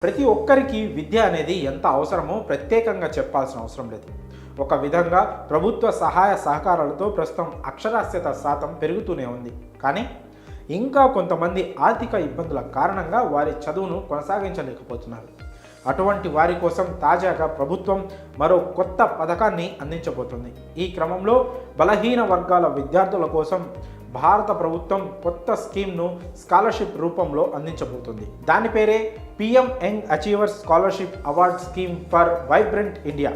ప్రతి ఒక్కరికి విద్య అనేది ఎంత అవసరమో ప్రత్యేకంగా చెప్పాల్సిన అవసరం లేదు. ఒక విధంగా ప్రభుత్వ సహాయ సహకారాలతో ప్రస్తుతం అక్షరాస్యత శాతం పెరుగుతూనే ఉంది. కానీ ఇంకా కొంతమంది ఆర్థిక ఇబ్బందుల కారణంగా వారి చదువును కొనసాగించలేకపోతున్నారు. అటువంటి వారి కోసం తాజాగా ప్రభుత్వం మరో కొత్త పథకాన్ని అందించబోతుంది. ఈ క్రమంలో బలహీన వర్గాల విద్యార్థుల కోసం భారత ప్రభుత్వం కొత్త స్కీమ్ను స్కాలర్షిప్ రూపంలో అందించబోతుంది. దాని పేరే PM young achievers scholarship award scheme for vibrant India.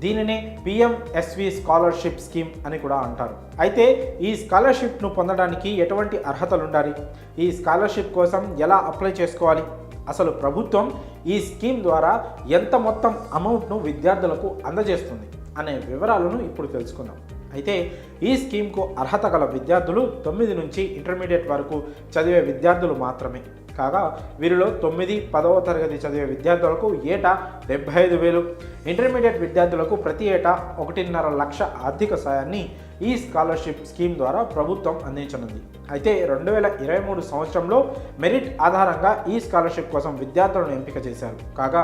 దీనినే పిఎంఎస్వి స్కాలర్షిప్ స్కీమ్ అని కూడా అంటారు. అయితే ఈ స్కాలర్షిప్ను పొందడానికి ఎటువంటి అర్హతలు ఉండాలి, ఈ స్కాలర్షిప్ కోసం ఎలా అప్లై చేసుకోవాలి, అసలు ప్రభుత్వం ఈ స్కీమ్ ద్వారా ఎంత మొత్తం అమౌంట్ను విద్యార్థులకు అందజేస్తుంది అనే వివరాలను ఇప్పుడు తెలుసుకుందాం. అయితే ఈ స్కీమ్కు అర్హత గల విద్యార్థులు 9 నుంచి ఇంటర్మీడియట్ వరకు చదివే విద్యార్థులు మాత్రమే. కాగా వీరిలో 9, 10వ తరగతి చదివే విద్యార్థులకు ఏటా 75,000, ఇంటర్మీడియట్ విద్యార్థులకు ప్రతి ఏటా 1.5 లక్ష ఆర్థిక సాయాన్ని ఈ స్కాలర్షిప్ స్కీమ్ ద్వారా ప్రభుత్వం అందించనుంది. అయితే 2023 సంవత్సరంలో మెరిట్ ఆధారంగా ఈ స్కాలర్షిప్ కోసం విద్యార్థులను ఎంపిక చేశారు. కాగా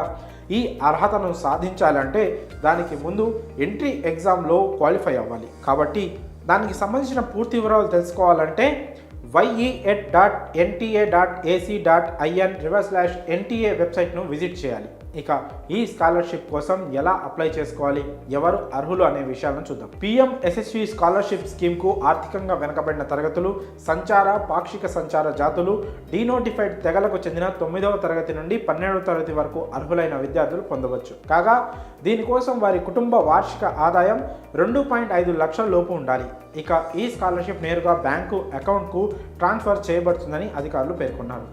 ఈ అర్హతను సాధించాలంటే దానికి ముందు ఎంట్రీ ఎగ్జామ్లో క్వాలిఫై అవ్వాలి. కాబట్టి దానికి సంబంధించిన పూర్తి వివరాలు తెలుసుకోవాలంటే ye.nta.ac.in/NTA వెబ్సైట్ను విజిట్ చేయాలి. ఇక ఈ స్కాలర్షిప్ కోసం ఎలా అప్లై చేసుకోవాలి, ఎవరు అర్హులు అనే విషయాలను చూద్దాం. పిఎంఎస్ఎస్వి స్కాలర్షిప్ స్కీమ్కు ఆర్థికంగా వెనుకబడిన తరగతులు, సంచార, పాక్షిక సంచార జాతులు, డీనోటిఫైడ్ తెగలకు చెందిన 9వ తరగతి నుండి 12వ తరగతి వరకు అర్హులైన విద్యార్థులు పొందవచ్చు. కాగా దీనికోసం వారి కుటుంబ వార్షిక ఆదాయం 2.5 లక్షల లోపు ఉండాలి. ఇక ఈ స్కాలర్షిప్ నేరుగా బ్యాంకు అకౌంట్కు ట్రాన్స్ఫర్ చేయబడుతుందని అధికారులు పేర్కొన్నారు.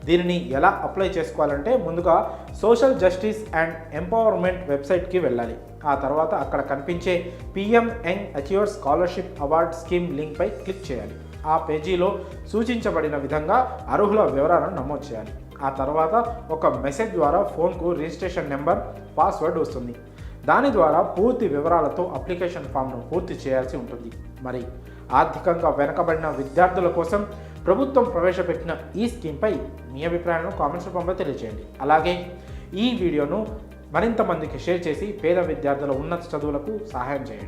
దీనిని ఎలా అప్లై చేసుకోవాలంటే ముందుగా సోషల్ జస్టిస్ అండ్ ఎంపవర్మెంట్ వెబ్సైట్కి వెళ్ళాలి. ఆ తర్వాత అక్కడ కనిపించే PM young achievers scholarship award scheme లింక్పై క్లిక్ చేయాలి. ఆ పేజీలో సూచించబడిన విధంగా అర్హుల వివరాలను నమోదు చేయాలి. ఆ తర్వాత ఒక మెసేజ్ ద్వారా ఫోన్కు రిజిస్ట్రేషన్ నెంబర్, పాస్వర్డ్ వస్తుంది. దాని ద్వారా పూర్తి వివరాలతో అప్లికేషన్ ఫామ్ను పూర్తి చేయాల్సి ఉంటుంది. మరి ఆర్థికంగా వెనుకబడిన విద్యార్థుల కోసం ప్రభుత్వం ప్రవేశపెట్టిన ఈ స్కీమ్పై మీ అభిప్రాయాలను కామెంట్స్ రూపంలో తెలియజేయండి. అలాగే ఈ వీడియోను మరింత మందికి షేర్ చేసి పేద విద్యార్థుల ఉన్నత చదువులకు సహాయం చేయండి.